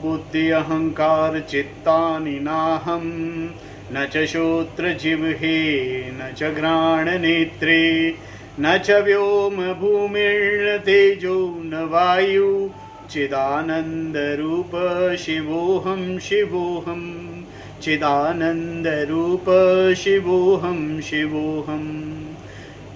बुद्धि अहंकार चित्तानि नाहं न च श्रोत्र जिह्वे न च घ्राण नेत्रे न च व्योम भूमिर्न तेजो न वायु चिदानंद रूप शिवोहम शिवोहम चिदानंद रूप शिवोहम शिवोहम।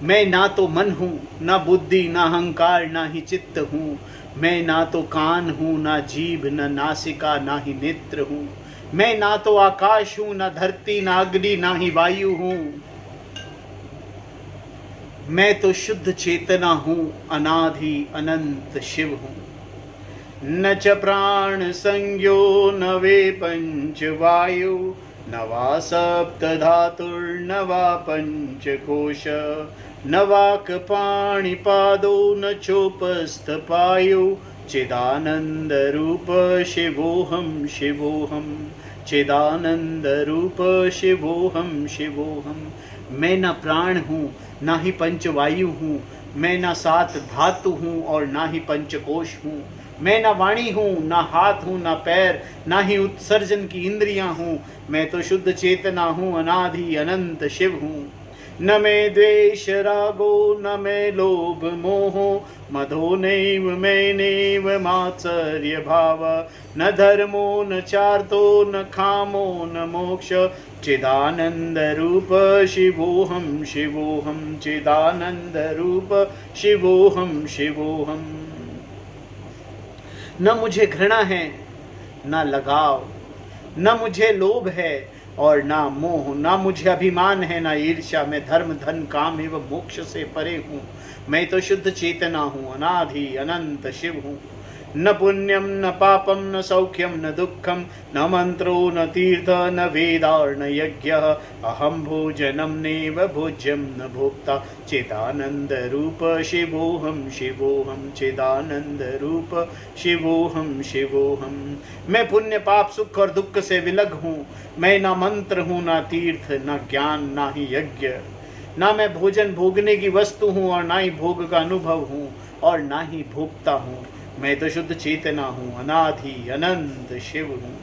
मैं ना तो मन हूँ, ना बुद्धि, ना अहंकार, ना ही चित्त हूँ। मैं ना तो कान हूँ, ना जीभ, न नासिका, ना ही नेत्र हूँ। मैं ना तो आकाश हूँ, ना धरती, ना अग्नि, ना ही वायु हूँ। मैं तो शुद्ध चेतना हूँ, अनादि अनंत शिव हूँ। न च प्राण संज्ञो न वे पंच वायु न वा सप्त धातुर्न वा पंचकोश न वाक् पाणिपादो न चोपस्थ पायु चिदानंद रूप शिवोहम शिवोहम चिदानंद रूप शिवोहम शिवोहम। मैं न प्राण हूँ, ना ही पंचवायु हूँ। मैं न सात धातु हूँ और ना ही पंचकोश हूँ। मैं न वाणी हूँ, ना हाथ हूँ, ना पैर, ना ही उत्सर्जन की इंद्रियां हूँ। मैं तो शुद्ध चेतना हूँ, अनादि अनंत शिव हूँ। न मैं द्वेष रागो न मैं लोभ मोहो मधो नैव मैनैव मात्सर्य भाव न धर्मो न चार्तो न कामो न मोक्ष चिदानंद रूप शिवोहम शिवोहम चिदानंद रूप शिवोहम शिवोहम। न मुझे घृणा है न लगाव, न मुझे लोभ है और ना मोह, ना मुझे अभिमान है ना ईर्ष्या। मैं धर्म धन काम एवं मोक्ष से परे हूँ। मैं तो शुद्ध चेतना हूँ, अनादि अनंत शिव हूँ। न पुण्यम न पापम न सौख्यम न दुखम न मंत्रो न तीर्थ न वेदार न यज्ञ अहम भोजनम नैव भोज्यम न भोक्ता चिदानंद रूप शिवोहम शिवोहम चिदानंद रूप शिवोहम शिवोहम। मैं पुण्य पाप सुख और दुख से विलग हूँ। मैं ना मंत्र हूँ, ना तीर्थ, ना ज्ञान, ना ही यज्ञ। ना मैं भोजन भोगने की वस्तु हूँ और ना ही भोग का अनुभव हूँ और ना ही भोगता हूँ। मैं तो शुद्ध चेतना हूँ, अनादि अनंत शिव हूँ।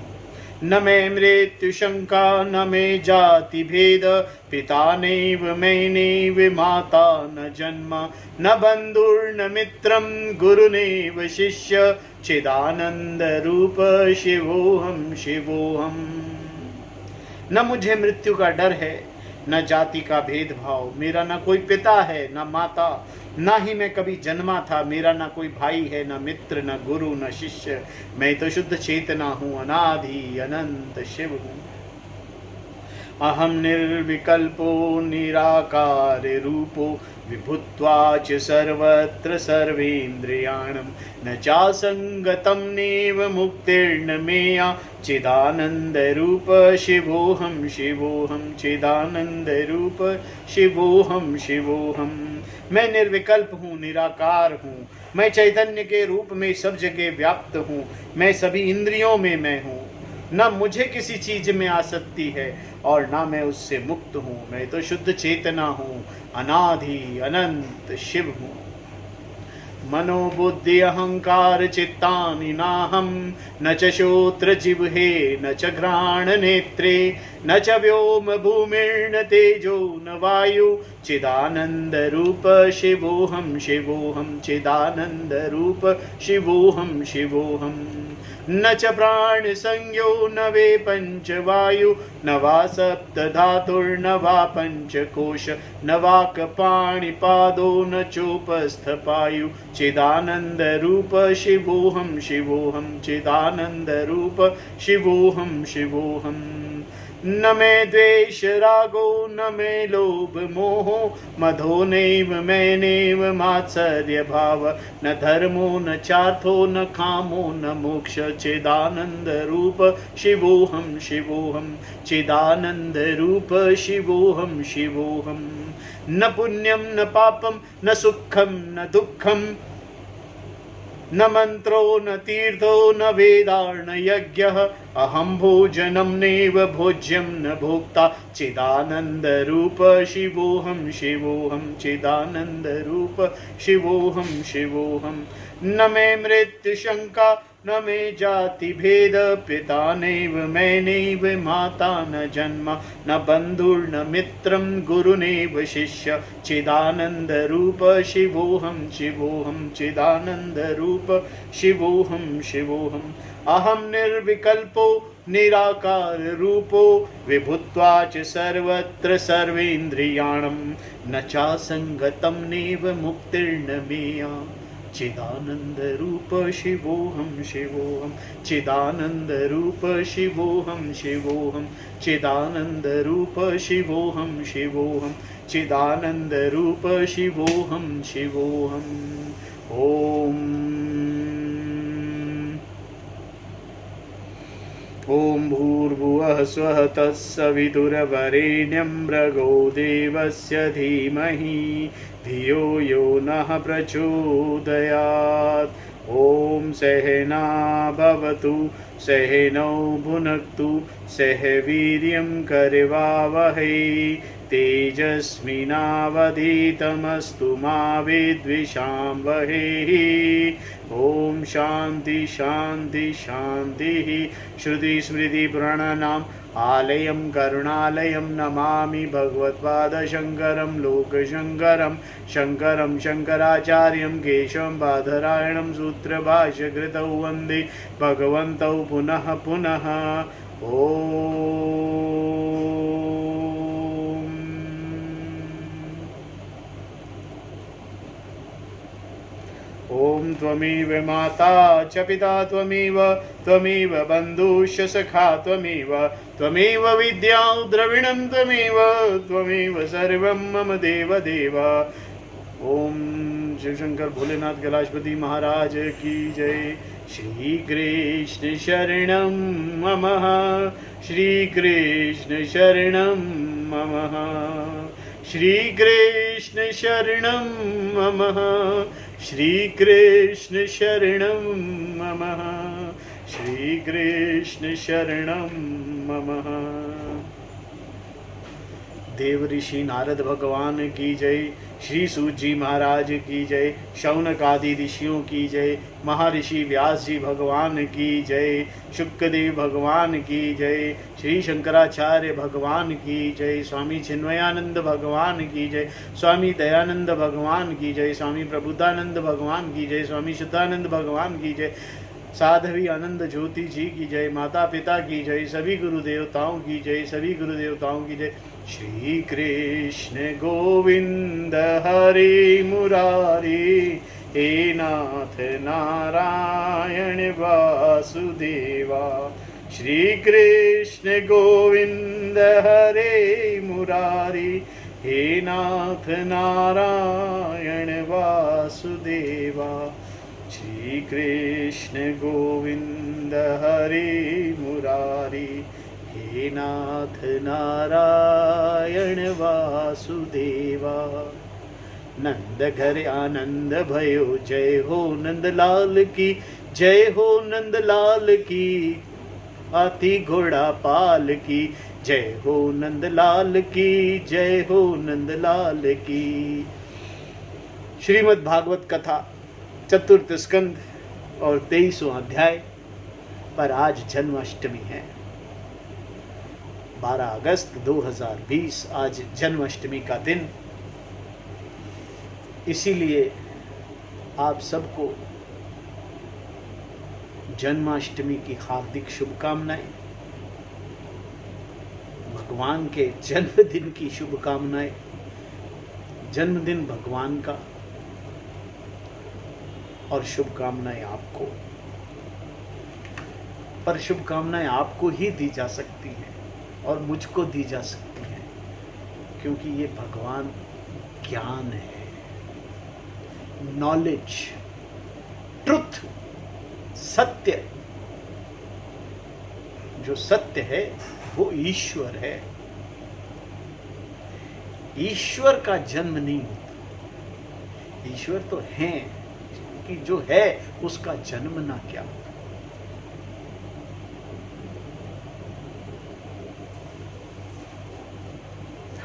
न मैं मृत्यु शंका न मैं जाति भेद पिता नैव मैं नैव माता न जन्म न बंधुर्न मित्रम गुरुनेव शिष्य चिदानंद रूप शिवोहम शिवोहम। न मुझे मृत्यु का डर है न जाति का भेदभाव। मेरा न कोई पिता है न माता, ना ही मैं कभी जन्मा था। मेरा ना कोई भाई है, न मित्र, न गुरु, न शिष्य। मैं तो शुद्ध चेतना हूँ, अनादि अनंत शिव हूँ। अहम निर्विकल्पो निराकार रूपो विभुत्वा च सर्वत्र सर्वेन्द्रियाणं न चासंगतं नैव मुक्तिर्न मेया चिदानंद रूप शिवोहम शिवोहम चिदानंद रूप शिवोहम शिवोहम। मैं निर्विकल्प हूँ, निराकार हूँ। मैं चैतन्य के रूप में सब जगह व्याप्त हूँ। मैं सभी इंद्रियों में मैं हूँ। न मुझे किसी चीज में आसक्ति है और ना मैं उससे मुक्त हूँ। मैं तो शुद्ध चेतना हूँ, अनादि अनंत शिव हूँ। मनोबुद्धि अहंकार चित्तानि नाहं न च श्रोत्र जिह्वे न च घ्राण नेत्रे न च व्योम भूमिर्न तेजो न वायु चिदानंद रूप शिवोहम शिवोहम चिदानंद रूप शिवोहम शिवोहम। न च प्राण संज्ञो न वे पंच वायु न वा सप्त धातुर्न वा पंचकोश न वाक् पाणिपादो न चोपस्थ पायु चिदानंद रूप शिवोहम शिवोहम चिदानंद रूप शिवोहम शिवोहम। न मैं द्वेष रागो न मैं लोभ मोहो मधो नैव मैं नैव मात्सर्य भाव न धर्मो न चार्थो न कामो न मोक्ष चिदानंद रूप शिवोहम शिवोहम चिदानंद रूप शिवोहम शिवोहम। न पुण्यम न पापम न सुखम न दुखम न मंत्रो न तीर्थो न वेदार न यज्ञ अहम भोजनम नैव भोज्यम न भोक्ता चिदानंद रूप शिवोहम शिवोहम चिदानंद रूप शिवोहम शिवोहम। न मे मृत्यु शंका न मे जाति भेद पिता नैव मैं नैव माता न जन्म न बंधुर्न मित्रं गुरुनेव शिष्य चिदानंद रूप शिवोहम शिवोहम चिदानंद रूप शिवोहम शिवोहम। अहम निर्विकल्पो निराकार रूपो विभुत्वा च सर्वत्र सर्वेन्द्रियाणं न चासंगतं नैव मुक्तिर्न मेया चिदानंद रूप शिवोहम शिवोहम चिदानंद रूप शिवोहम शिवोहम चिदानंद रूप शिवोहम शिवोहम चिदानंद रूप शिवोहम शिवोहम। ओम भूर्भुवः स्वः तत्सवितुर्वरेण्यं भर्गो देवस्य धीमहि धियो यो नः प्रचोदयात्। ओम सहना भवतु सहनौ भुनक्तु सह वीर्यं करवावहै तेजस्विनावधीतमस्तु मा विद्विषावहै। ओम शांति शांति शांति। श्रुति स्मृति पुराणानाम् आलयं करुणालयं नमामि भगवत्पादशङ्करं लोकशङ्करं शङ्करं शङ्कराचार्यं केशवं बादरायणं सूत्रभाष्यकृतौ वन्दे भगवन्तौ पुनः पुनः। ओम त्वमेव माता च पिता त्वमेव त्वमेव बन्धुश्च सखा त्वमेव त्वमेव विद्या द्रविणं त्वमेव त्वमेव सर्वं मम देव देव। ओम शिव शंकर भोलेनाथ कैलाशपति महाराज की जय। श्री कृष्ण शरणं मम श्री कृष्ण शरणं मम श्री कृष्ण शरणं मम श्री कृष्ण शरणं मम श्री कृष्ण शरणं मम। देव ऋषि नारद भगवान की जय। श्री सूत जी महाराज की जय। शौनक आदि ऋषियों की जय। महर्षि व्यास जी भगवान की जय। शुक्रदेव भगवान की जय। श्री शंकराचार्य भगवान की जय। स्वामी चिन्मयानंद भगवान की जय। स्वामी दयानंद भगवान की जय। स्वामी प्रबुद्धानंद भगवान की जय। स्वामी शुद्धानंद भगवान की जय। साध्वी आनंद ज्योति जी की जय। माता पिता की जय। सभी गुरु देवताओं की जय। सभी गुरु देवताओं की जय। श्री कृष्ण गोविंद हरे मुरारी हे नाथ नारायण वासुदेवा। श्री कृष्ण गोविंद हरे मुरारी हे नाथ नारायण वासुदेवा। श्री कृष्ण गोविंद हरे मुरारी हे नाथ नारायण वासुदेवा। नंद घर आनंद भयो जय हो नंदलाल की जय हो नंदलाल की। हाथी घोड़ा पाल की जय हो नंदलाल की जय हो नंदलाल की। श्रीमद् भागवत कथा चतुर्थ स्कंद और 23वां अध्याय पर आज जन्माष्टमी है। 12 अगस्त 2020 आज जन्माष्टमी का दिन। इसीलिए आप सबको जन्माष्टमी की हार्दिक शुभकामनाएं। भगवान के जन्मदिन की शुभकामनाएं। जन्मदिन भगवान का और शुभकामनाएं आपको। पर शुभकामनाएं आपको ही दी जा सकती हैं और मुझको दी जा सकती हैं, क्योंकि ये भगवान ज्ञान है, नॉलेज, ट्रुथ, सत्य। जो सत्य है वो ईश्वर है। ईश्वर का जन्म नहीं होता। ईश्वर तो है कि जो है उसका जन्म ना क्या।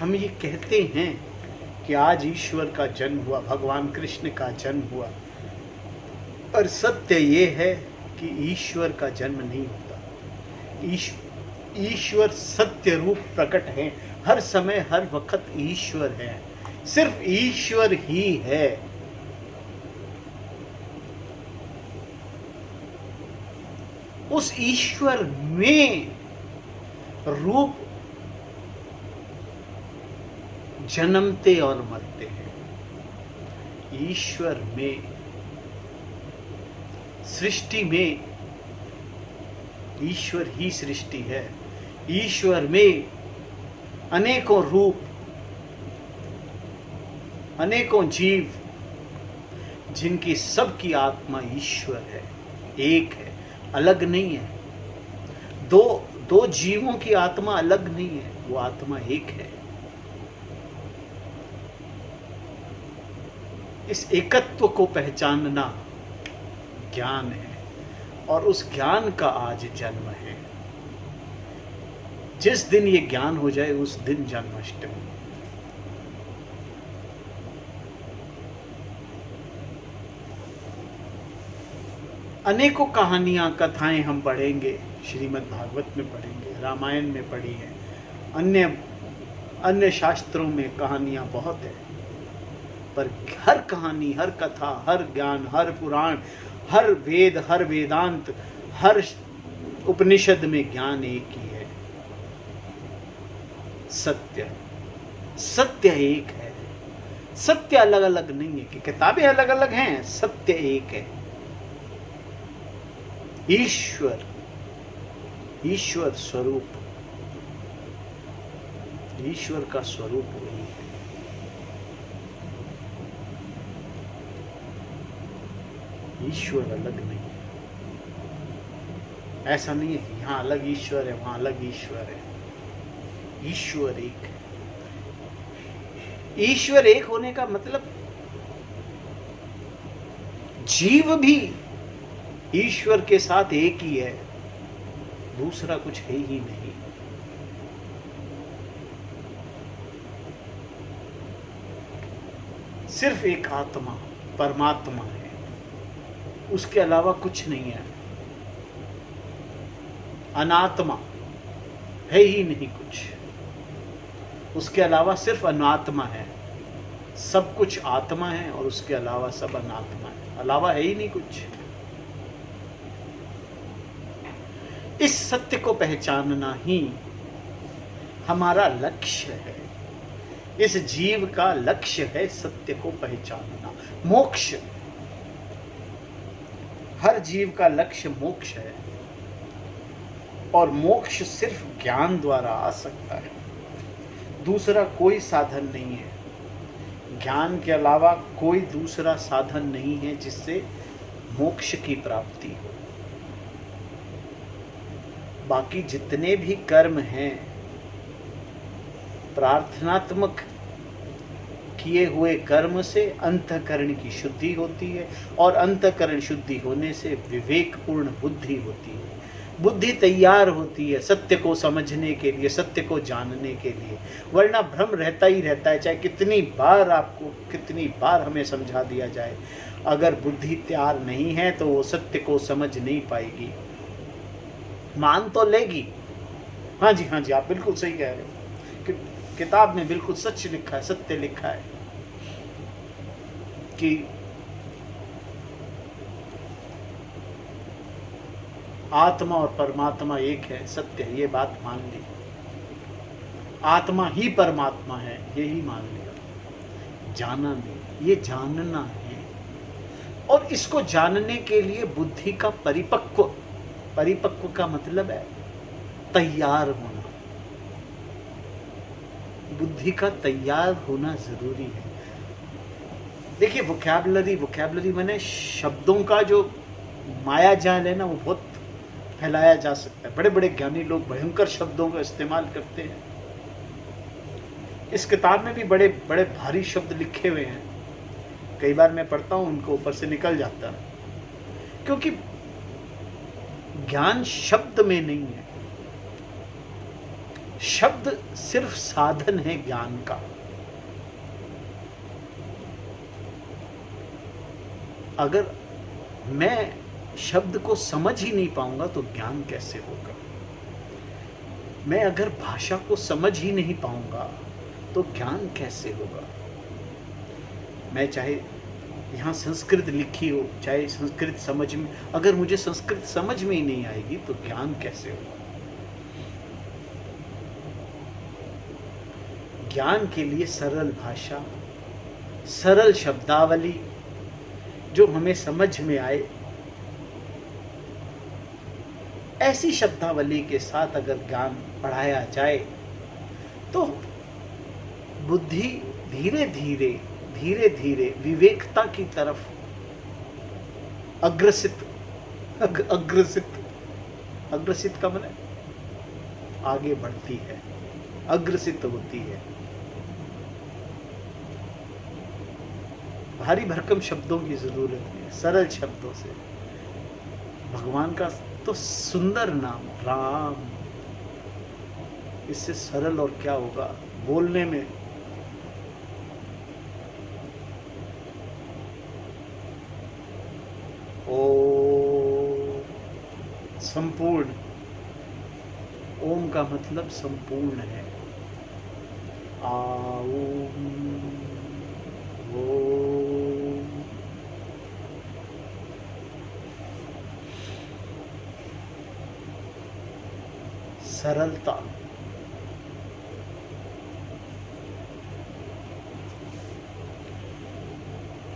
हम ये कहते हैं कि आज ईश्वर का जन्म हुआ, भगवान कृष्ण का जन्म हुआ, पर सत्य ये है कि ईश्वर का जन्म नहीं होता। ईश्वर सत्य रूप प्रकट है, हर समय हर वक्त ईश्वर है, सिर्फ ईश्वर ही है। उस ईश्वर में रूप जन्मते और मरते हैं। ईश्वर में, सृष्टि में, ईश्वर ही सृष्टि है। ईश्वर में अनेकों रूप, अनेकों जीव, जिनकी सबकी आत्मा ईश्वर है, एक है, अलग नहीं है। दो जीवों की आत्मा अलग नहीं है, वो आत्मा एक है। इस एकत्व को पहचानना ज्ञान है, और उस ज्ञान का आज जन्म है। जिस दिन ये ज्ञान हो जाए उस दिन जन्माष्टमी। अनेकों कहानियां, कथाएं हम पढ़ेंगे, श्रीमद् भागवत में पढ़ेंगे, रामायण में पढ़ी है, अन्य शास्त्रों में कहानियां बहुत है, पर हर कहानी, हर कथा, हर ज्ञान, हर पुराण, हर वेद, हर वेदांत, हर उपनिषद में ज्ञान एक ही है, सत्य। सत्य एक है, सत्य अलग अलग नहीं है कि किताबें अलग अलग हैं, सत्य एक है। ईश्वर, ईश्वर स्वरूप, ईश्वर का स्वरूप वही है। ईश्वर अलग नहीं है। ऐसा नहीं है कि यहां अलग ईश्वर है, वहां अलग ईश्वर है। ईश्वर एक है। ईश्वर एक होने का मतलब जीव भी ईश्वर के साथ एक ही है, दूसरा कुछ है ही नहीं। सिर्फ एक आत्मा, परमात्मा है, उसके अलावा कुछ नहीं है। अनात्मा है ही नहीं कुछ, उसके अलावा सिर्फ अनात्मा है। सब कुछ आत्मा है और उसके अलावा सब अनात्मा है, अलावा है ही नहीं कुछ। इस सत्य को पहचानना ही हमारा लक्ष्य है। इस जीव का लक्ष्य है सत्य को पहचानना, मोक्ष। हर जीव का लक्ष्य मोक्ष है, और मोक्ष सिर्फ ज्ञान द्वारा आ सकता है, दूसरा कोई साधन नहीं है। ज्ञान के अलावा कोई दूसरा साधन नहीं है जिससे मोक्ष की प्राप्ति हो। बाकी जितने भी कर्म हैं, प्रार्थनात्मक किए हुए कर्म से अंतःकरण की शुद्धि होती है, और अंतःकरण शुद्धि होने से विवेकपूर्ण बुद्धि होती है। बुद्धि तैयार होती है सत्य को समझने के लिए, सत्य को जानने के लिए, वरना भ्रम रहता ही रहता है। चाहे कितनी बार हमें समझा दिया जाए, अगर बुद्धि तैयार नहीं है तो वो सत्य को समझ नहीं पाएगी। मान तो लेगी, हाँ जी आप बिल्कुल सही कह रहे हो, किताब में बिल्कुल सच लिखा है, सत्य लिखा है कि आत्मा और परमात्मा एक है, सत्य है, ये बात मान ली। आत्मा ही परमात्मा है, यही मान लिया। जाना नहीं, ये जानना है, और इसको जानने के लिए बुद्धि का परिपक्व का मतलब है तैयार होना। बुद्धि का तैयार होना जरूरी है। देखिए, वोकैबुलरी माने शब्दों का जो माया जाल है ना, वो बहुत फैलाया जा सकता है। बड़े बड़े ज्ञानी लोग भयंकर शब्दों का इस्तेमाल करते हैं। इस किताब में भी बड़े बड़े भारी शब्द लिखे हुए हैं, कई बार मैं पढ़ता हूं उनको ऊपर से निकल जाता है, क्योंकि ज्ञान शब्द में नहीं है, शब्द सिर्फ साधन है ज्ञान का। अगर मैं शब्द को समझ ही नहीं पाऊंगा तो ज्ञान कैसे होगा? मैं अगर भाषा को समझ ही नहीं पाऊंगा तो ज्ञान कैसे होगा? मैं चाहे यहाँ संस्कृत लिखी हो, चाहे संस्कृत समझ में, अगर मुझे संस्कृत समझ में ही नहीं आएगी तो ज्ञान कैसे होगा? ज्ञान के लिए सरल भाषा, सरल शब्दावली जो हमें समझ में आए, ऐसी शब्दावली के साथ अगर ज्ञान पढ़ाया जाए तो बुद्धि धीरे धीरे विवेकता की तरफ अग्रसित का मतलब आगे बढ़ती है, अग्रसित होती है। भारी भरकम शब्दों की जरूरत है, सरल शब्दों से। भगवान का तो सुंदर नाम राम, इससे सरल और क्या होगा बोलने में? ओ संपूर्ण, ओम का मतलब संपूर्ण है। ओम सरलता,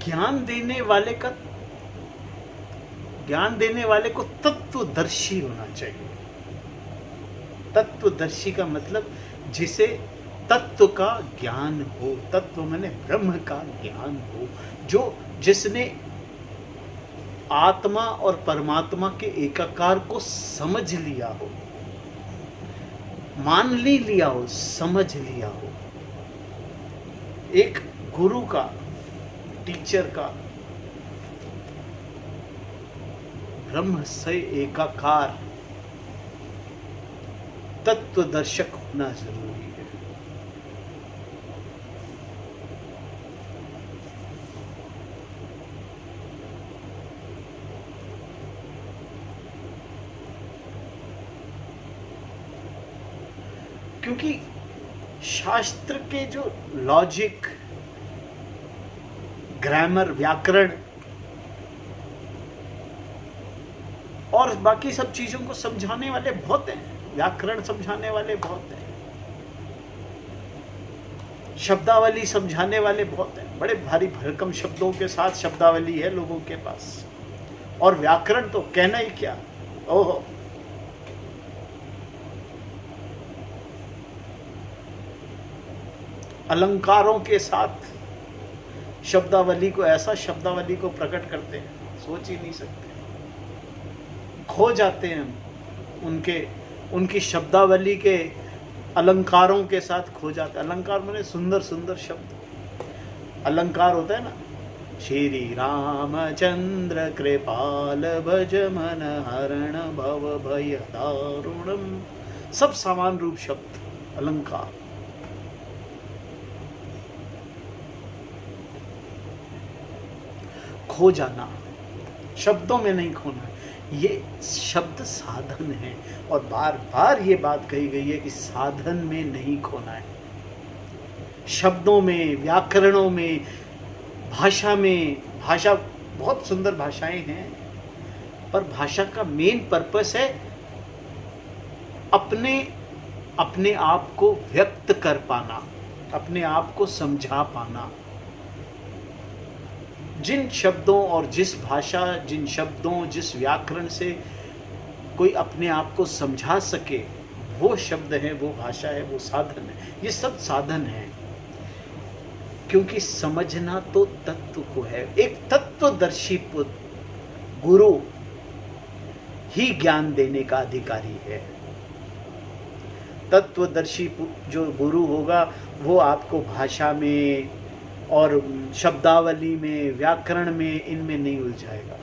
ज्ञान देने वाले को तत्वदर्शी होना चाहिए। तत्वदर्शी का मतलब जिसे तत्व का ज्ञान हो, तत्व माने ब्रह्म का ज्ञान हो, जिसने आत्मा और परमात्मा के एकाकार को समझ लिया हो, मान लिया हो, समझ लिया हो। एक गुरु का, टीचर का ब्रह्म से एकाकार तत्वदर्शक होना जरूरी है। क्योंकि शास्त्र के जो लॉजिक, ग्रामर, व्याकरण और बाकी सब चीजों को समझाने वाले बहुत हैं, व्याकरण समझाने वाले बहुत हैं, शब्दावली समझाने वाले बहुत हैं। बड़े भारी भरकम शब्दों के साथ शब्दावली है लोगों के पास, और व्याकरण तो कहना ही क्या। ओहो, अलंकारों के साथ शब्दावली को, ऐसा शब्दावली को प्रकट करते हैं, सोच ही नहीं सकते। खो जाते हैं उनकी शब्दावली के अलंकारों के साथ खो जाते हैं। अलंकार माने सुंदर सुंदर शब्द। अलंकार होता है ना, श्री रामचंद्र कृपाल भज मन हरण भव भय दारुणम, सब समान रूप शब्द अलंकार। खो जाना, शब्दों में नहीं खोना, ये शब्द साधन है। और बार बार ये बात कही गई है कि साधन में नहीं खोना है। शब्दों में, व्याकरणों में, भाषा में, भाषा बहुत सुंदर भाषाएं हैं, पर भाषा का मेन पर्पस है अपने आप को व्यक्त कर पाना, अपने आप को समझा पाना। जिन शब्दों और जिस भाषा, जिन शब्दों, जिस व्याकरण से कोई अपने आप को समझा सके, वो शब्द है, वो भाषा है, वो साधन है। ये सब साधन है, क्योंकि समझना तो तत्व को है। एक तत्वदर्शी गुरु ही ज्ञान देने का अधिकारी है। तत्वदर्शी जो गुरु होगा वो आपको भाषा में और शब्दावली में, व्याकरण में, इनमें नहीं उलझाएगा।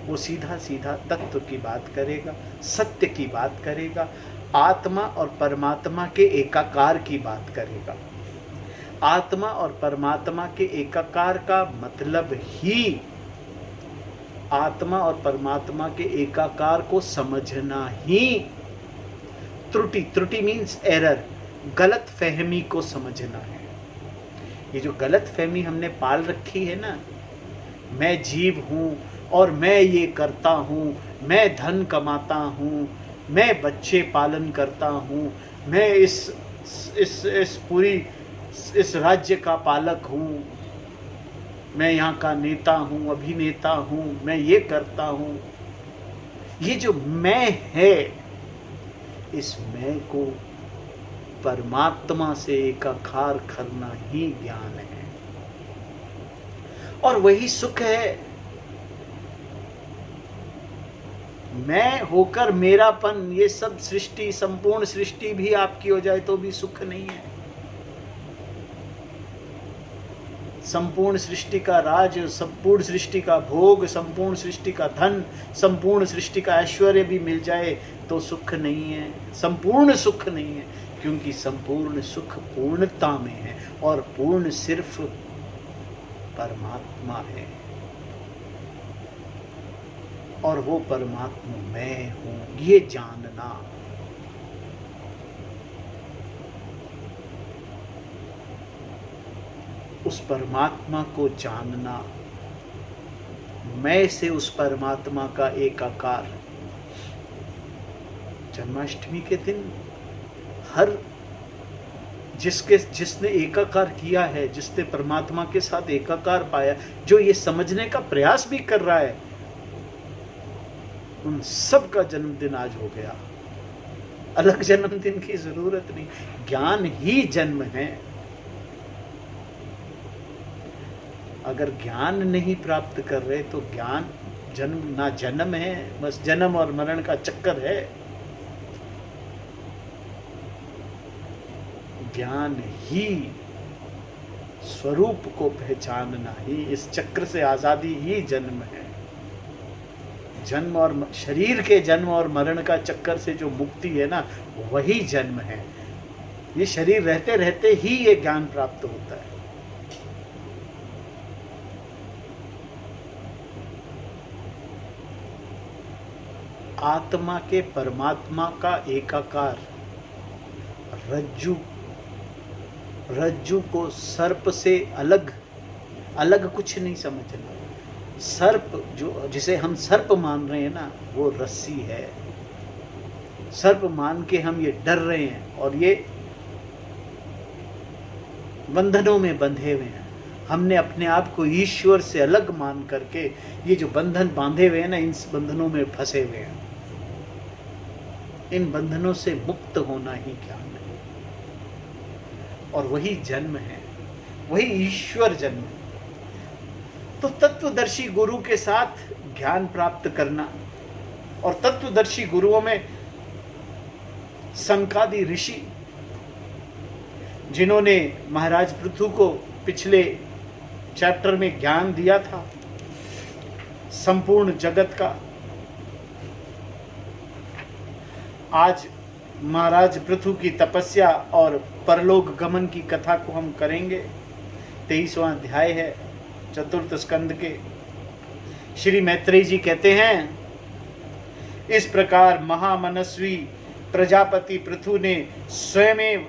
वो सीधा सीधा तत्व की बात करेगा, सत्य की बात करेगा, आत्मा और परमात्मा के एकाकार की बात करेगा। आत्मा और परमात्मा के एकाकार का मतलब ही आत्मा और परमात्मा के एकाकार को समझना ही त्रुटि मीन्स एरर, गलत फहमी को समझना है। ये जो गलत फहमी हमने पाल रखी है ना, मैं जीव हूँ और मैं ये करता हूँ, मैं धन कमाता हूँ, मैं बच्चे पालन करता हूँ, मैं इस पूरी इस राज्य का पालक हूँ, मैं यहाँ का नेता हूँ, अभिनेता हूँ, मैं ये करता हूँ। ये जो मैं है, इस मैं को परमात्मा से एकाकार करना ही ज्ञान है और वही सुख है। मैं होकर मेरापन, ये सब सृष्टि, संपूर्ण सृष्टि भी आपकी हो जाए तो भी सुख नहीं है। संपूर्ण सृष्टि का राज, संपूर्ण सृष्टि का भोग, संपूर्ण सृष्टि का धन, संपूर्ण सृष्टि का ऐश्वर्य भी मिल जाए तो सुख नहीं है, संपूर्ण सुख नहीं है, क्योंकि संपूर्ण सुख पूर्णता में है और पूर्ण सिर्फ परमात्मा है और वो परमात्मा मैं हूं, ये जानना। उस परमात्मा को जानना, मैं से उस परमात्मा का एकाकार। जन्माष्टमी के दिन हर जिसने एकाकार किया है, जिसने परमात्मा के साथ एकाकार पाया, जो ये समझने का प्रयास भी कर रहा है, उन सब का जन्मदिन आज हो गया। अलग जन्मदिन की जरूरत नहीं, ज्ञान ही जन्म है। अगर ज्ञान नहीं प्राप्त कर रहे तो ज्ञान जन्म ना जन्म है, बस जन्म और मरण का चक्कर है। ज्ञान ही, स्वरूप को पहचानना ही, इस चक्र से आजादी ही जन्म है। जन्म और शरीर के जन्म और मरण का चक्कर से जो मुक्ति है ना, वही जन्म है। ये शरीर रहते रहते ही ये ज्ञान प्राप्त होता है। आत्मा के परमात्मा का एकाकार, रज्जू को सर्प से अलग कुछ नहीं समझना। सर्प जो जिसे हम सर्प मान रहे हैं ना, वो रस्सी है। सर्प मान के हम ये डर रहे हैं और ये बंधनों में बंधे हुए हैं। हमने अपने आप को ईश्वर से अलग मान करके ये जो बंधन बांधे हुए हैं ना, इन बंधनों में फंसे हुए हैं। इन बंधनों से मुक्त होना ही ज्ञान है और वही जन्म है, वही ईश्वर जन्म है। तो तत्वदर्शी गुरु के साथ ज्ञान प्राप्त करना, और तत्वदर्शी गुरुओं में संकादि ऋषि, जिन्होंने महाराज पृथु को पिछले चैप्टर में ज्ञान दिया था संपूर्ण जगत का। आज महाराज पृथु की तपस्या और परलोक गमन की कथा को हम करेंगे। 23वां अध्याय है चतुर्थ स्कंद के। श्री मैत्रेय जी कहते हैं, इस प्रकार महामनस्वी प्रजापति पृथु ने स्वयं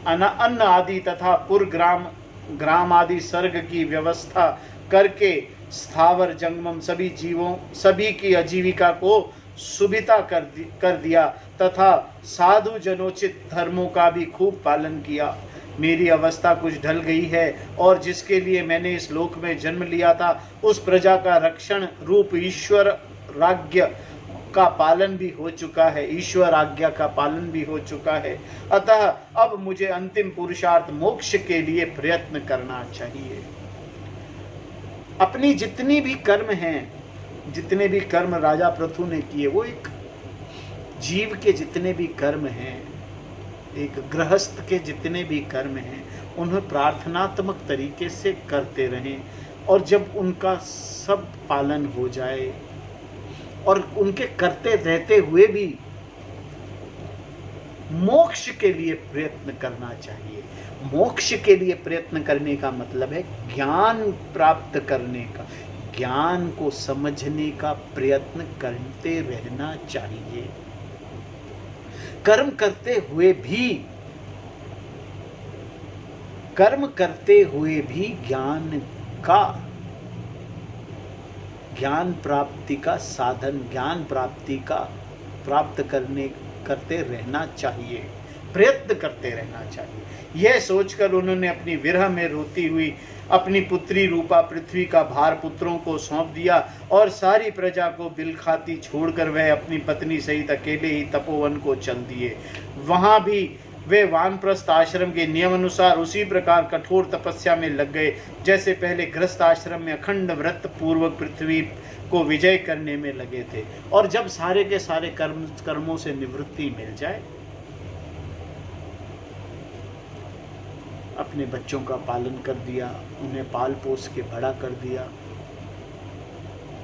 अन्न आदि तथा पुर ग्राम आदि सर्ग की व्यवस्था करके स्थावर जंगम सभी की आजीविका को सुविधा कर दिया तथा साधु जनोचित धर्मों का भी खूब पालन किया। मेरी अवस्था कुछ ढल गई है और जिसके लिए मैंने इस लोक में जन्म लिया था, उस प्रजा का रक्षण रूप ईश्वर राज्ञ का पालन भी हो चुका है, ईश्वर आज्ञा का पालन भी हो चुका है। अतः अब मुझे अंतिम पुरुषार्थ मोक्ष के लिए प्रयत्न करना चाहिए। अपनी जितनी भी कर्म हैं, जितने भी कर्म राजा पृथु ने किए, वो एक जीव के जितने भी कर्म हैं, एक गृहस्थ के जितने भी कर्म हैं, उन्हें प्रार्थनात्मक तरीके से करते रहें। और जब उनका सब पालन हो जाए और उनके करते रहते हुए भी मोक्ष के लिए प्रयत्न करना चाहिए। मोक्ष के लिए प्रयत्न करने का मतलब है ज्ञान प्राप्त करने का, ज्ञान को समझने का प्रयत्न करते रहना चाहिए। कर्म करते हुए भी ज्ञान प्राप्ति का साधन, ज्ञान प्राप्त करते रहना चाहिए, प्रयत्न करते रहना चाहिए। यह सोचकर उन्होंने अपनी विरह में रोती हुई अपनी पुत्री रूपा पृथ्वी का भार पुत्रों को सौंप दिया और सारी प्रजा को बिलखाती छोड़कर वह अपनी पत्नी सहित अकेले ही तपोवन को चल दिए। वहां भी वे वानप्रस्थ आश्रम के नियम अनुसार उसी प्रकार कठोर तपस्या में लग गए जैसे पहले गृहस्थ आश्रम में अखंड व्रत पूर्वक पृथ्वी को विजय करने में लगे थे। और जब सारे के सारे कर्मों से निवृत्ति मिल जाए, अपने बच्चों का पालन कर दिया, उन्हें पाल पोस के बड़ा कर दिया।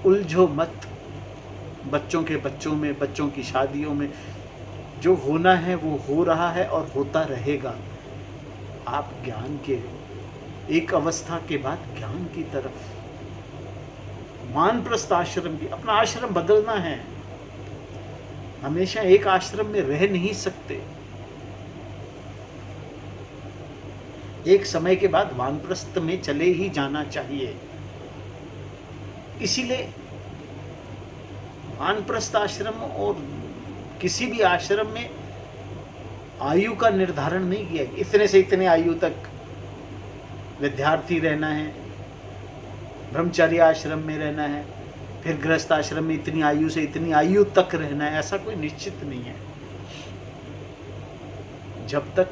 उलझो मत, बच्चों की शादियों में जो होना है वो हो रहा है और होता रहेगा। आप ज्ञान के एक अवस्था के बाद ज्ञान की तरफ, वानप्रस्थ आश्रम की, अपना आश्रम बदलना है। हमेशा एक आश्रम में रह नहीं सकते। एक समय के बाद वानप्रस्थ में चले ही जाना चाहिए। इसीलिए वानप्रस्थ आश्रम और किसी भी आश्रम में आयु का निर्धारण नहीं किया। इतने से इतने आयु तक विद्यार्थी रहना है, ब्रह्मचर्य आश्रम में रहना है, फिर गृहस्थ आश्रम में इतनी आयु से इतनी आयु तक रहना है, ऐसा कोई निश्चित नहीं है। जब तक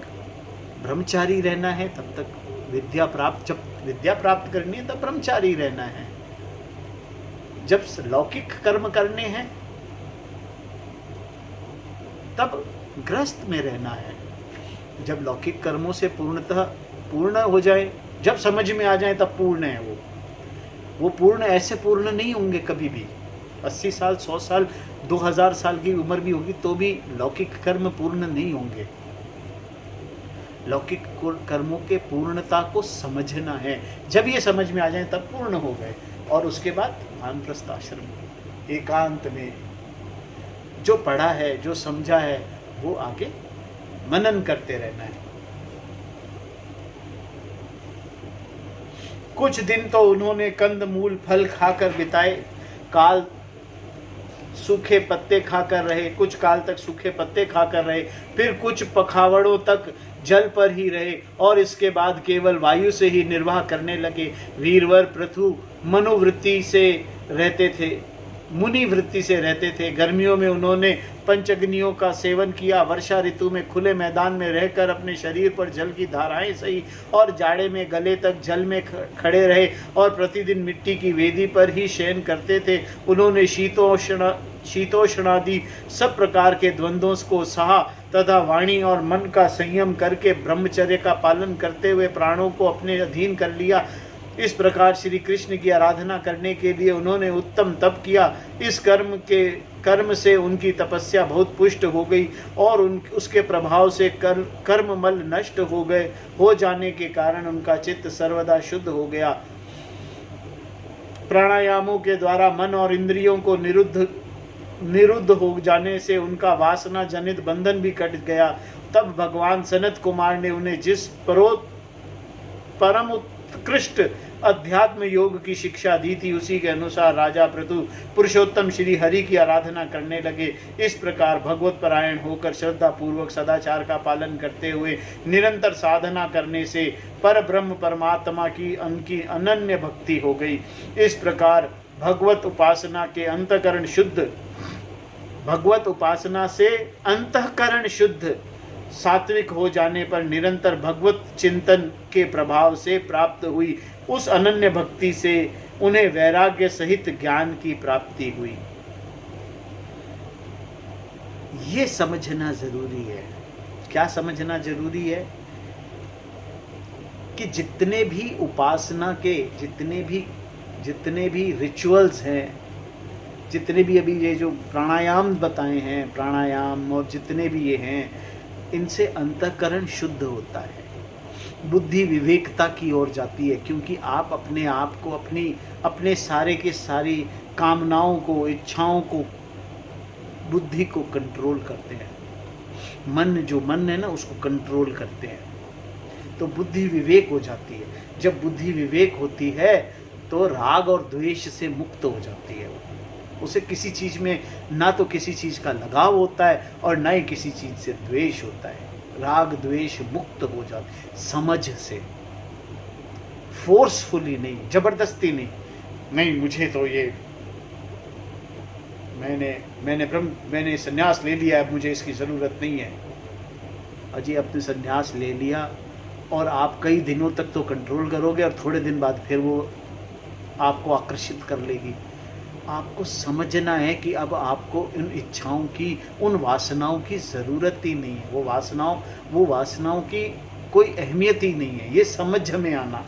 ब्रह्मचारी रहना है तब तक जब विद्या प्राप्त करनी है तब ब्रह्मचारी रहना है। जब लौकिक कर्म करने हैं तब गृहस्थ में रहना है। जब लौकिक कर्मों से पूर्ण हो जाए, जब समझ में आ जाए तब पूर्ण है वो पूर्ण ऐसे पूर्ण नहीं होंगे कभी भी। 80 साल 100 साल 2000 साल की उम्र भी होगी तो भी लौकिक कर्म पूर्ण नहीं होंगे। लौकिक कर्मों के पूर्णता को समझना है। जब ये समझ में आ जाए तब पूर्ण हो गए। और उसके बाद वानप्रस्थ आश्रम एकांत में जो पढ़ा है, जो समझा है, वो आगे मनन करते रहना है। कुछ दिन तो उन्होंने कंद मूल फल खाकर बिताए, सूखे पत्ते खाकर रहे, कुछ काल तक सूखे पत्ते खाकर रहे, फिर कुछ पखावड़ों तक जल पर ही रहे और इसके बाद केवल वायु से ही निर्वाह करने लगे। वीरवर पृथु मुनि वृत्ति से रहते थे। गर्मियों में उन्होंने पंचअग्नियों का सेवन किया। वर्षा ऋतु में खुले मैदान में रहकर अपने शरीर पर जल की धाराएं सही और जाड़े में गले तक जल में खड़े रहे और प्रतिदिन मिट्टी की वेदी पर ही शयन करते थे। उन्होंने शीतोष्णादि सब प्रकार के द्वंद्वों को सहा तथा वाणी और मन का संयम करके ब्रह्मचर्य का पालन करते हुए प्राणों को अपने अधीन कर लिया। इस प्रकार श्री कृष्ण की आराधना करने के लिए उन्होंने उत्तम तप किया। इस कर्म से उनकी तपस्या बहुत पुष्ट हो गई और उसके प्रभाव से कर्ममल नष्ट हो जाने के कारण उनका चित्त सर्वदा शुद्ध हो गया। प्राणायामों के द्वारा मन और इंद्रियों को निरुद्ध हो जाने से उनका वासना जनित बंधन भी कट गया। तब भगवान सनत कुमार ने उन्हें जिस परम उत्कृष्ट अध्यात्म योग की शिक्षा दी थी उसी के अनुसार राजा पृथु पुरुषोत्तम श्री हरि की आराधना करने लगे। इस प्रकार भगवत परायण होकर श्रद्धा पूर्वक सदाचार का पालन करते हुए निरंतर साधना करने से पर ब्रह्म परमात्मा की उनकी अनन्य भक्ति हो गई। इस प्रकार भगवत उपासना से अंतःकरण शुद्ध सात्विक हो जाने पर निरंतर भगवत चिंतन के प्रभाव से प्राप्त हुई उस अनन्य भक्ति से उन्हें वैराग्य सहित ज्ञान की प्राप्ति हुई। ये समझना जरूरी है। क्या समझना जरूरी है? कि जितने भी उपासना के जितने भी रिचुअल्स हैं, जितने भी अभी ये जो प्राणायाम बताए हैं, प्राणायाम और जितने भी ये हैं, इनसे अंतःकरण शुद्ध होता है, बुद्धि विवेकता की ओर जाती है, क्योंकि आप अपने आप को अपने सारे के सारी कामनाओं को, इच्छाओं को, बुद्धि को कंट्रोल करते हैं। मन है ना, उसको कंट्रोल करते हैं, तो बुद्धि विवेक हो जाती है। जब बुद्धि विवेक होती है तो राग और द्वेष से मुक्त हो जाती है। उसे किसी चीज में ना तो किसी चीज का लगाव होता है और ना ही किसी चीज से द्वेष होता है। राग द्वेष मुक्त हो जाते, समझ से, फोर्सफुली नहीं, जबरदस्ती नहीं मुझे तो ये मैंने संन्यास ले लिया, अब मुझे इसकी ज़रूरत नहीं है। अजी आपने संन्यास ले लिया और आप कई दिनों तक तो कंट्रोल करोगे और थोड़े दिन बाद फिर वो आपको आकर्षित कर लेगी। आपको समझना है कि अब आपको इन इच्छाओं की, उन वासनाओं की ज़रूरत ही नहीं है। वो वासनाओं की कोई अहमियत ही नहीं है। ये समझ में आना,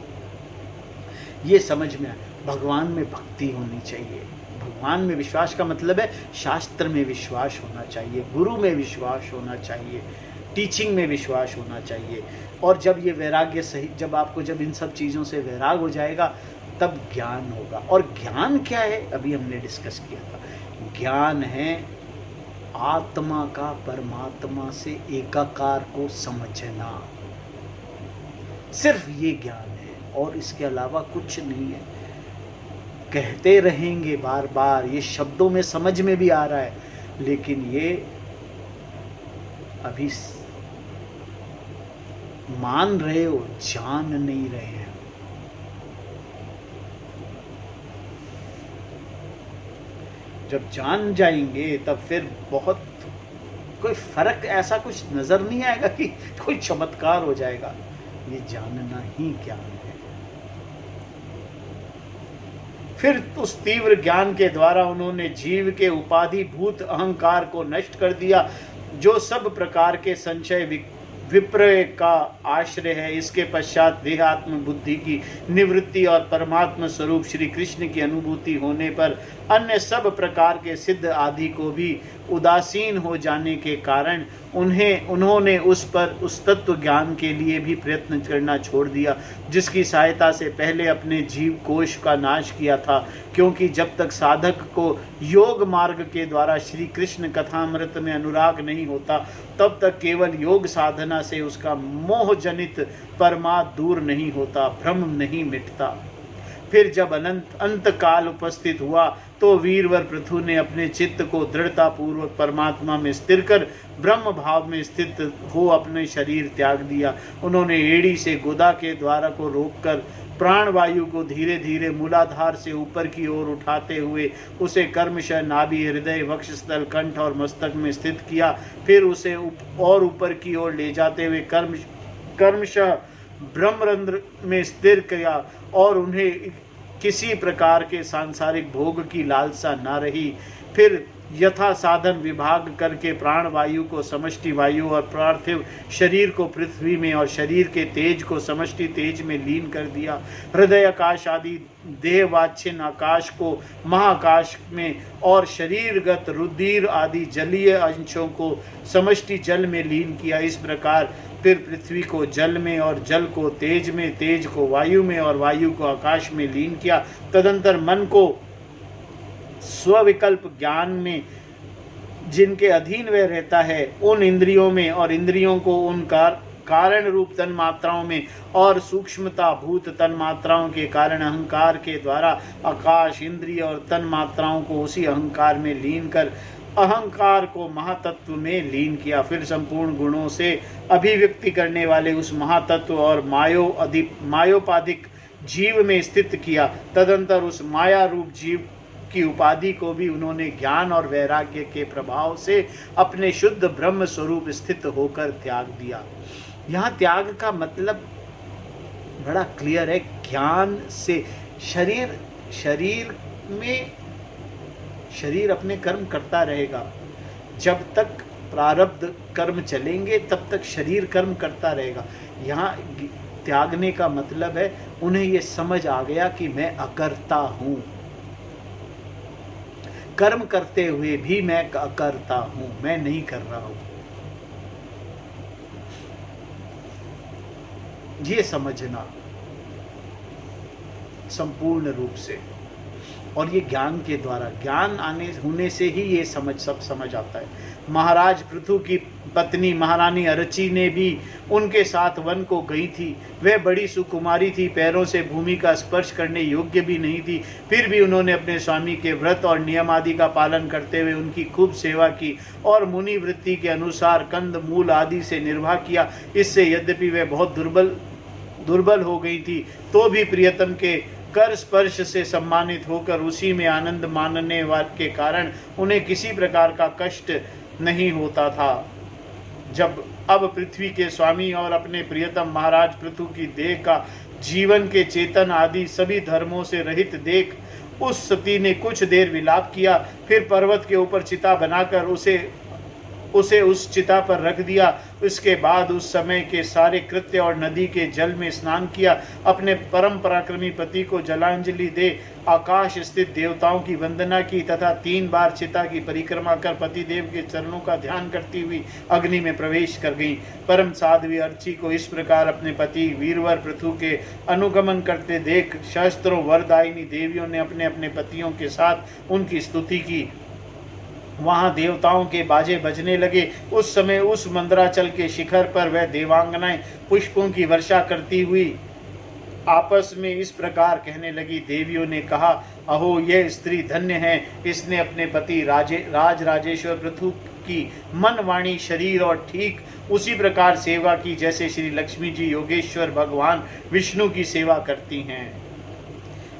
भगवान में भक्ति होनी चाहिए। भगवान में विश्वास का मतलब है शास्त्र में विश्वास होना चाहिए, गुरु में विश्वास होना चाहिए, टीचिंग में विश्वास होना चाहिए। और जब ये वैराग्य सही, जब इन सब चीज़ों से वैराग हो जाएगा तब ज्ञान होगा। और ज्ञान क्या है, अभी हमने डिस्कस किया था। ज्ञान है आत्मा का परमात्मा से एकाकार को समझना, सिर्फ ये ज्ञान है और इसके अलावा कुछ नहीं है। कहते रहेंगे बार बार, ये शब्दों में समझ में भी आ रहा है, लेकिन ये अभी मान रहे हो, जान नहीं रहे हैं। जब जान जाएंगे तब फिर बहुत कोई फर्क ऐसा कुछ नजर नहीं आएगा कि कोई चमत्कार हो जाएगा। ये जानना ही ज्ञान है। फिर उस तीव्र ज्ञान के द्वारा उन्होंने जीव के उपाधिभूत अहंकार को नष्ट कर दिया, जो सब प्रकार के संशय विप्रय का आश्रय है। इसके पश्चात देहात्म बुद्धि की निवृत्ति और परमात्मा स्वरूप श्री कृष्ण की अनुभूति होने पर अन्य सब प्रकार के सिद्ध आदि को भी उदासीन हो जाने के कारण उन्होंने उस तत्व ज्ञान के लिए भी प्रयत्न करना छोड़ दिया, जिसकी सहायता से पहले अपने जीव कोश का नाश किया था। क्योंकि जब तक साधक को योग मार्ग के द्वारा श्री कृष्ण कथामृत में अनुराग नहीं होता, तब तक केवल योग साधना से उसका मोह जनित परमात्मा दूर नहीं होता, भ्रम नहीं मिटता। फिर जब अंत काल उपस्थित हुआ तो वीरवर पृथु ने अपने चित्त को दृढ़ता पूर्वक परमात्मा में स्थिर कर ब्रह्म भाव में स्थित हो अपने शरीर त्याग दिया। उन्होंने एड़ी से गोदा के द्वारा को रोककर प्राण वायु को धीरे धीरे मूलाधार से ऊपर की ओर उठाते हुए उसे कर्मशः नाभि, हृदय, वक्षस्थल, कंठ और मस्तक में स्थित किया। फिर उसे और ऊपर की ओर ले जाते हुए कर्मशः ब्रह्मरंध्र में स्थिर किया और उन्हें किसी प्रकार के सांसारिक भोग की लालसा न रही। फिर यथा साधन विभाग करके प्राण वायु को समष्टि वायु और पार्थिव शरीर को पृथ्वी में और शरीर के तेज को समष्टि तेज में लीन कर दिया। हृदय आकाश आदि देहवाच्छिन्न आकाश को महाकाश में और शरीरगत रुधिर आदि जलीय अंशों को समष्टि जल में लीन किया। इस प्रकार फिर पृथ्वी को जल में और जल को तेज में, तेज को वायु में और वायु को आकाश में लीन किया। तदंतर मन को स्वविकल्प ज्ञान में जिनके अधीन वह रहता है, उन इंद्रियों में और इंद्रियों को उन कारण रूप तन मात्राओं में और सूक्ष्मता भूत तन मात्राओं के कारण अहंकार के द्वारा आकाश, इंद्रिय और तन मात्राओं को उसी अहंकार में लीन कर अहंकार को महातत्व में लीन किया। फिर संपूर्ण गुणों से अभिव्यक्ति करने वाले उस महातत्व और मायोपाधिक जीव में स्थित किया। तदंतर उस माया रूप जीव की उपाधि को भी उन्होंने ज्ञान और वैराग्य के प्रभाव से अपने शुद्ध ब्रह्म स्वरूप स्थित होकर त्याग दिया। यहाँ त्याग का मतलब बड़ा क्लियर है। ज्ञान से शरीर अपने कर्म करता रहेगा। जब तक प्रारब्ध कर्म चलेंगे तब तक शरीर कर्म करता रहेगा। यहाँ त्यागने का मतलब है उन्हें ये समझ आ गया कि मैं अकर्ता हूँ, कर्म करते हुए भी मैं अकर्ता हूँ, मैं नहीं कर रहा हूँ। ये समझना संपूर्ण रूप से, और ये ज्ञान के द्वारा, ज्ञान आने होने से ही ये सब समझ आता है। महाराज पृथु की पत्नी महारानी अरची ने भी उनके साथ वन को गई थी। वह बड़ी सुकुमारी थी, पैरों से भूमि का स्पर्श करने योग्य भी नहीं थी, फिर भी उन्होंने अपने स्वामी के व्रत और नियम आदि का पालन करते हुए उनकी खूब सेवा की और मुनि वृत्ति के अनुसार कंद मूल आदि से निर्वाह किया। इससे यद्यपि वह बहुत दुर्बल हो गई थी, तो भी प्रियतम के कर स्पर्श से सम्मानित होकर उसी में आनंद मानने के कारण उन्हें किसी प्रकार का कष्ट नहीं होता था। जब अब पृथ्वी के स्वामी और अपने प्रियतम महाराज पृथु की देह का जीवन के चेतन आदि सभी धर्मों से रहित देख उस सती ने कुछ देर विलाप किया, फिर पर्वत के ऊपर चिता बनाकर उसे उस चिता पर रख दिया। इसके बाद उस समय के सारे कृत्य और नदी के जल में स्नान किया, अपने परम पराक्रमी पति को जलांजलि दे आकाश स्थित देवताओं की वंदना की तथा 3 बार चिता की परिक्रमा कर पति देव के चरणों का ध्यान करती हुई अग्नि में प्रवेश कर गई। परम साध्वी अर्ची को इस प्रकार अपने पति वीरवर पृथु के अनुगमन करते देख शस्त्रों वरदायिनी देवियों ने अपने अपने पतियों के साथ उनकी स्तुति की। वहां देवताओं के बाजे बजने लगे। उस समय उस मंदराचल के शिखर पर वह देवांगनाएं पुष्पों की वर्षा करती हुई आपस में इस प्रकार कहने लगी। देवियों ने कहा, अहो यह स्त्री धन्य है, इसने अपने पति राजराजेश्वर पृथु की मन वाणी शरीर और ठीक उसी प्रकार सेवा की जैसे श्री लक्ष्मी जी योगेश्वर भगवान विष्णु की सेवा करती हैं।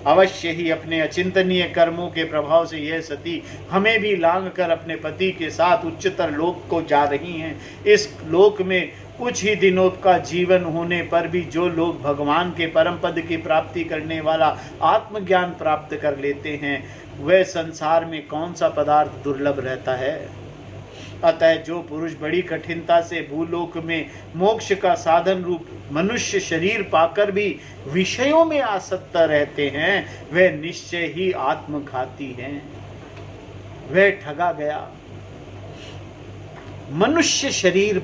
अवश्य ही अपने अचिंतनीय कर्मों के प्रभाव से यह सती हमें भी लांग कर अपने पति के साथ उच्चतर लोक को जा रही हैं। इस लोक में कुछ ही दिनों का जीवन होने पर भी जो लोग भगवान के परम पद की प्राप्ति करने वाला आत्मज्ञान प्राप्त कर लेते हैं, वह संसार में कौन सा पदार्थ दुर्लभ रहता है। अतः जो पुरुष बड़ी कठिनता से भूलोक में मोक्ष का साधन रूप मनुष्य शरीर पाकर भी विषयों में आसक्त रहते हैं, वह निश्चय ही आत्मघाती हैं, वह ठगा गया। मनुष्य शरीर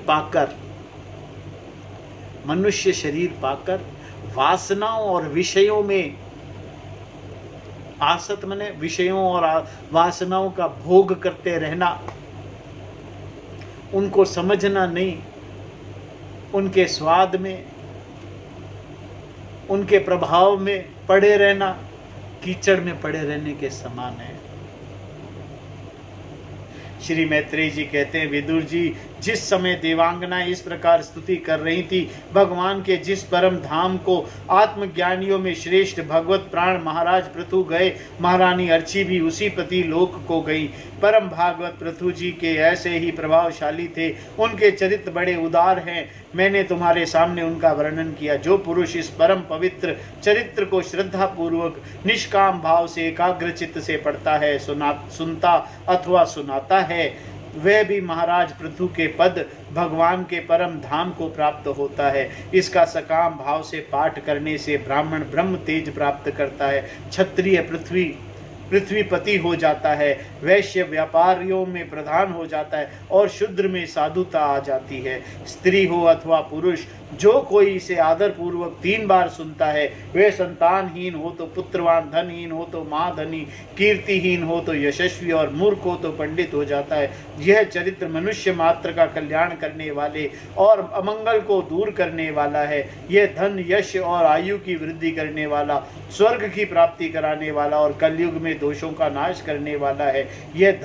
पाकर वासनाओं और विषयों में आसक्त, माने विषयों और वासनाओं का भोग करते रहना, उनको समझना नहीं, उनके स्वाद में, उनके प्रभाव में पड़े रहना कीचड़ में पड़े रहने के समान है। श्री मैत्रेय जी कहते हैं, विदुर जी जिस समय देवांगनाएं इस प्रकार स्तुति कर रही थी, भगवान के जिस परम धाम को आत्मज्ञानियों में श्रेष्ठ भगवत प्राण महाराज पृथु गए, महारानी अर्ची भी उसी पति लोक को गई। परम भागवत पृथु जी के ऐसे ही प्रभावशाली थे, उनके चरित्र बड़े उदार हैं। मैंने तुम्हारे सामने उनका वर्णन किया। जो पुरुष इस परम पवित्र चरित्र को श्रद्धा पूर्वक निष्काम भाव से एकाग्र चित्त से पढ़ता है, सुनता अथवा सुनाता है, वह भी महाराज पृथु के पद भगवान के परम धाम को प्राप्त होता है। इसका सकाम भाव से पाठ करने से ब्राह्मण ब्रह्म तेज प्राप्त करता है, क्षत्रिय पृथ्वीपति हो जाता है, वैश्य व्यापारियों में प्रधान हो जाता है और शूद्र में साधुता आ जाती है। स्त्री हो अथवा पुरुष, जो कोई इसे आदर पूर्वक 3 बार सुनता है, वह संतानहीन हो तो पुत्रवान, धनहीन हो तो महाधनी, कीर्तिहीन हो तो यशस्वी और मूर्ख हो तो पंडित हो जाता है। यह चरित्र मनुष्य मात्र का कल्याण करने वाले और अमंगल को दूर करने वाला है। यह धन यश और आयु की वृद्धि करने वाला, स्वर्ग की प्राप्ति कराने वाला और कलयुग में दोषों का नाश करने वाला है। यह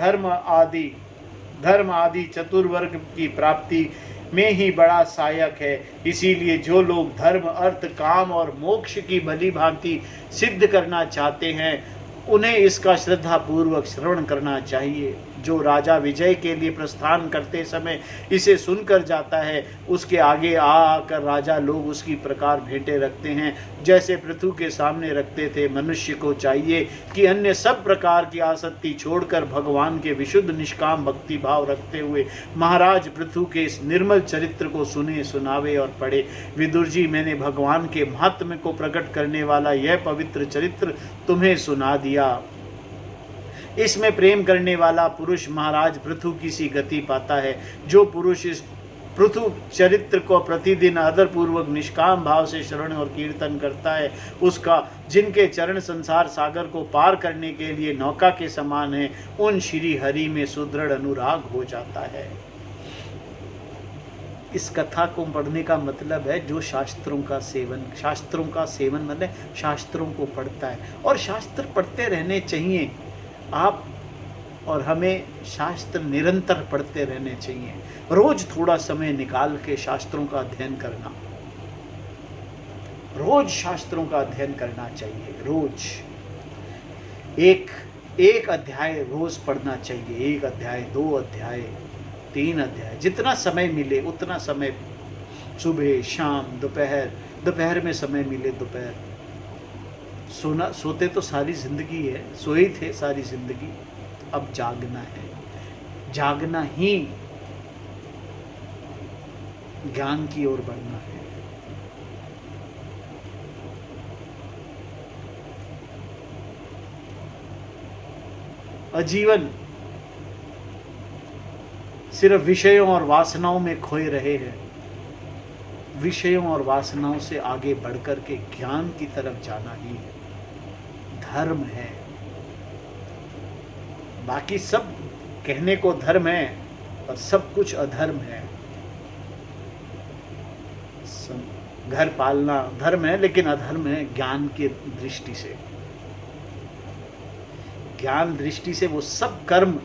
धर्म आदि चतुर्वर्ग की प्राप्ति में ही बड़ा सहायक है। इसीलिए जो लोग धर्म अर्थ काम और मोक्ष की भली भांति सिद्ध करना चाहते हैं, उन्हें इसका श्रद्धा पूर्वक श्रवण करना चाहिए। जो राजा विजय के लिए प्रस्थान करते समय इसे सुनकर जाता है, उसके आगे आकर राजा लोग उसकी प्रकार भेंटे रखते हैं जैसे पृथु के सामने रखते थे। मनुष्य को चाहिए कि अन्य सब प्रकार की आसक्ति छोड़कर भगवान के विशुद्ध निष्काम भक्ति भाव रखते हुए महाराज पृथु के इस निर्मल चरित्र को सुने, सुनावे और पढ़े। विदुर जी, मैंने भगवान के महात्म्य को प्रकट करने वाला यह पवित्र चरित्र तुम्हें सुना दिया। इसमें प्रेम करने वाला पुरुष महाराज पृथु की सी गति पाता है। जो पुरुष इस पृथु चरित्र को प्रतिदिन आदर पूर्वक निष्काम भाव से श्रवण और कीर्तन करता है, उसका जिनके चरण संसार सागर को पार करने के लिए नौका के समान है, उन श्री हरि में सुदृढ़ अनुराग हो जाता है। इस कथा को पढ़ने का मतलब है जो शास्त्रों का सेवन मतलब शास्त्रों को पढ़ता है, और शास्त्र पढ़ते रहने चाहिए। आप और हमें शास्त्र निरंतर पढ़ते रहने चाहिए। रोज थोड़ा समय निकाल के शास्त्रों का अध्ययन करना, रोज शास्त्रों का अध्ययन करना चाहिए। रोज एक अध्याय रोज पढ़ना चाहिए। 1 अध्याय, 2 अध्याय, 3 अध्याय, जितना समय मिले उतना समय, सुबह, शाम, दोपहर में समय मिले दोपहर। सोते तो सारी जिंदगी है, सोए थे सारी जिंदगी, अब जागना है। जागना ही ज्ञान की ओर बढ़ना है। आजीवन सिर्फ विषयों और वासनाओं में खोए रहे हैं। विषयों और वासनाओं से आगे बढ़कर के ज्ञान की तरफ जाना ही धर्म है। बाकी सब कहने को धर्म है और सब कुछ अधर्म है। घर पालना धर्म है, लेकिन अधर्म है ज्ञान की दृष्टि से। ज्ञान दृष्टि से वो सब कर्म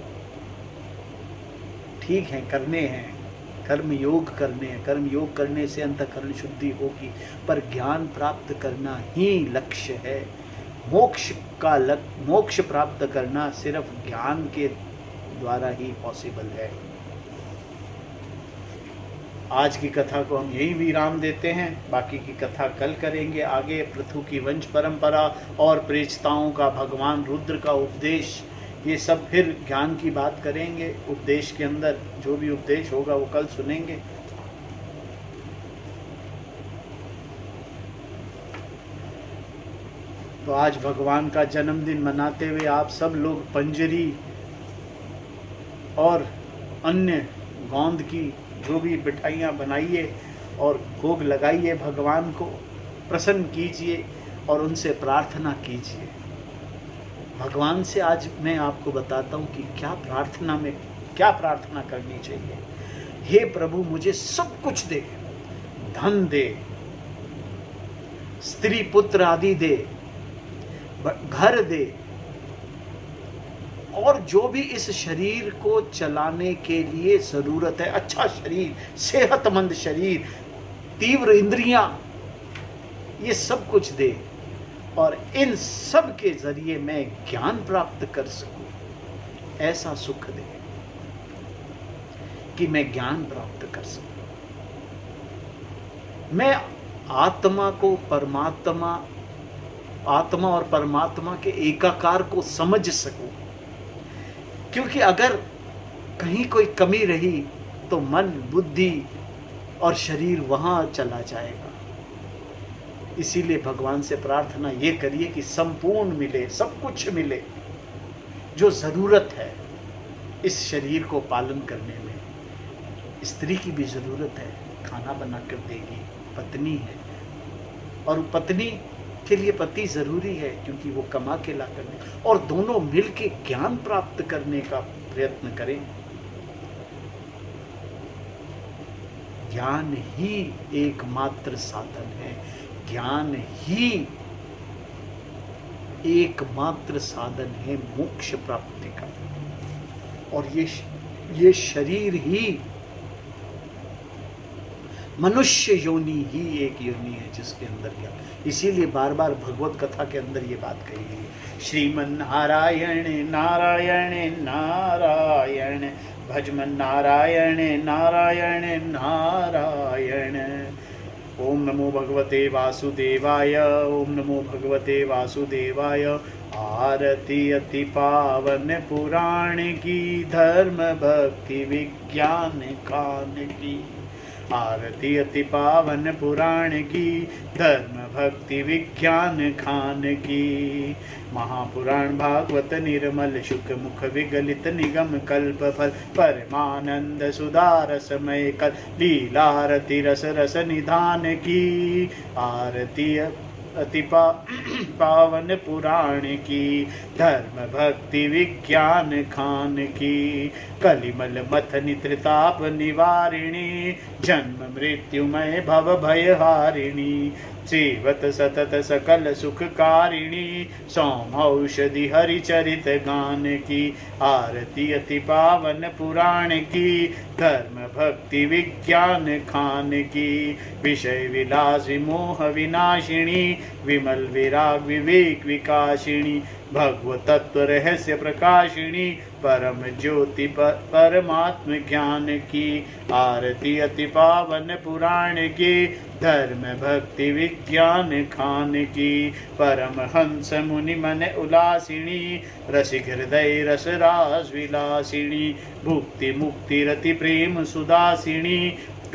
ठीक है, करने हैं, कर्म योग करने हैं। कर्म योग करने से अंतःकरण शुद्धि होगी, पर ज्ञान प्राप्त करना ही लक्ष्य है। मोक्ष प्राप्त करना सिर्फ ज्ञान के द्वारा ही पॉसिबल है। आज की कथा को हम यही विराम देते हैं। बाकी की कथा कल करेंगे आगे। पृथु की वंश परंपरा और प्रेषिताओं का भगवान रुद्र का उपदेश, ये सब फिर ज्ञान की बात करेंगे। उपदेश के अंदर जो भी उपदेश होगा वो कल सुनेंगे। तो आज भगवान का जन्मदिन मनाते हुए आप सब लोग पंजरी और अन्य गोंद की जो भी मिठाइयाँ बनाइए और भोग लगाइए, भगवान को प्रसन्न कीजिए और उनसे प्रार्थना कीजिए। भगवान से आज मैं आपको बताता हूँ कि क्या प्रार्थना करनी चाहिए। हे प्रभु, मुझे सब कुछ दे, धन दे, स्त्री पुत्र आदि दे, घर दे, और जो भी इस शरीर को चलाने के लिए जरूरत है, अच्छा शरीर, सेहतमंद शरीर, तीव्र इंद्रियां, ये सब कुछ दे, और इन सब के जरिए मैं ज्ञान प्राप्त कर सकूं, ऐसा सुख दे कि मैं ज्ञान प्राप्त कर सकूं। मैं आत्मा और परमात्मा के एकाकार को समझ सकूं, क्योंकि अगर कहीं कोई कमी रही तो मन, बुद्धि और शरीर वहां चला जाएगा। इसीलिए भगवान से प्रार्थना ये करिए कि संपूर्ण मिले, सब कुछ मिले जो जरूरत है इस शरीर को पालन करने में। स्त्री की भी जरूरत है, खाना बनाकर देगी, पत्नी है, और पत्नी के लिए पति जरूरी है क्योंकि वो कमा के ला करने, और दोनों मिलके ज्ञान प्राप्त करने का प्रयत्न करें। ज्ञान ही एकमात्र साधन है, ज्ञान ही एकमात्र साधन है मोक्ष प्राप्ति का। और ये शरीर ही, मनुष्य योनि ही एक योनि है जिसके अंदर ज्ञान। इसीलिए बार बार भगवत कथा के अंदर ये बात कही गई है, श्रीमन नारायण नारायण नारायण, भजमन नारायण नारायण नारायण। ओम नमो भगवते वासुदेवाय, ओम नमो भगवते वासुदेवाय। आरती अति पावन पुराण की, धर्म भक्ति विज्ञान कान की। आरती अति पावन पुराण की, धर्म भक्ति विज्ञान खान की। महापुराण भागवत निर्मल शुक मुख विगलित निगम कल्प फल परमानंद सुधारसमय कल लीलारति रस रस निधान की। आरती अति पावन पुराण की धर्म भक्ति विज्ञान खान की। कलिमल मथनि त्रिताप निवारिणी जन्म मृत्युमय भव भयहारिणी। सेवत सतत सकल सुखकारिणी सौम औषधि हरिचरित गान की। आरती अति पावन पुराण की धर्म भक्ति विज्ञान खान की। विषय विलास मोह विनाशिनी विमल विराग विवेक विकासिनी। भगवत तत्व रहस्य प्रकाशिनी परम ज्योति परमात्म ज्ञान की। आरती अति पावन पुराण की धर्म भक्ति विज्ञान खान की। परम हंस मुनि मन उल्लासिनी रसिक हृदय रस रास विलासिनी। भुक्ति मुक्ति रति प्रेम सुदासिनी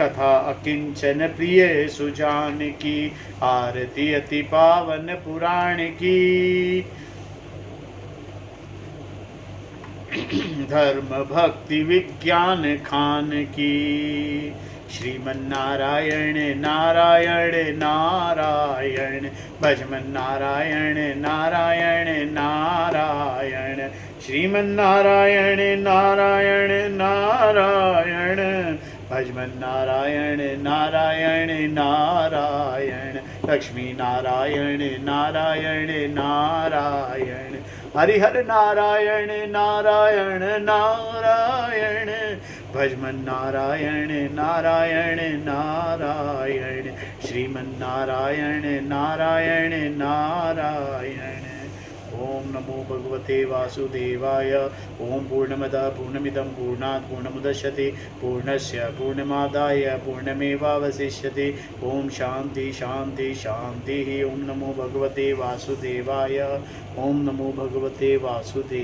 कथा अकिंचन प्रिय सुजान की। आरती अति पावन पुराण की धर्म भक्ति विज्ञान खान की। श्रीमन्नारायण नारायण नारायण भजमन नारायण नारायण नारायण। श्रीमन्नारायण नारायण नारायण भजमन नारायण नारायण नारायण। लक्ष्मी नारायण नारायण नारायण। हरिहर नारायण नारायण नारायण भजमन नारायण नारायण नारायण। श्रीमन्नारायण नारायण नारायण। ओम नमो भगवते वासुदेवाय। ओम पूर्णमदः पूर्णमिदं पूर्णात् पूर्णमुदच्यते पूर्णस्य पूर्णमादाय पूर्णमेवावशिष्यते। ओम शांति शांति शांति। ओम नमो भगवते वासुदेवाय। ओम नमो भगवते वासुदेवाय।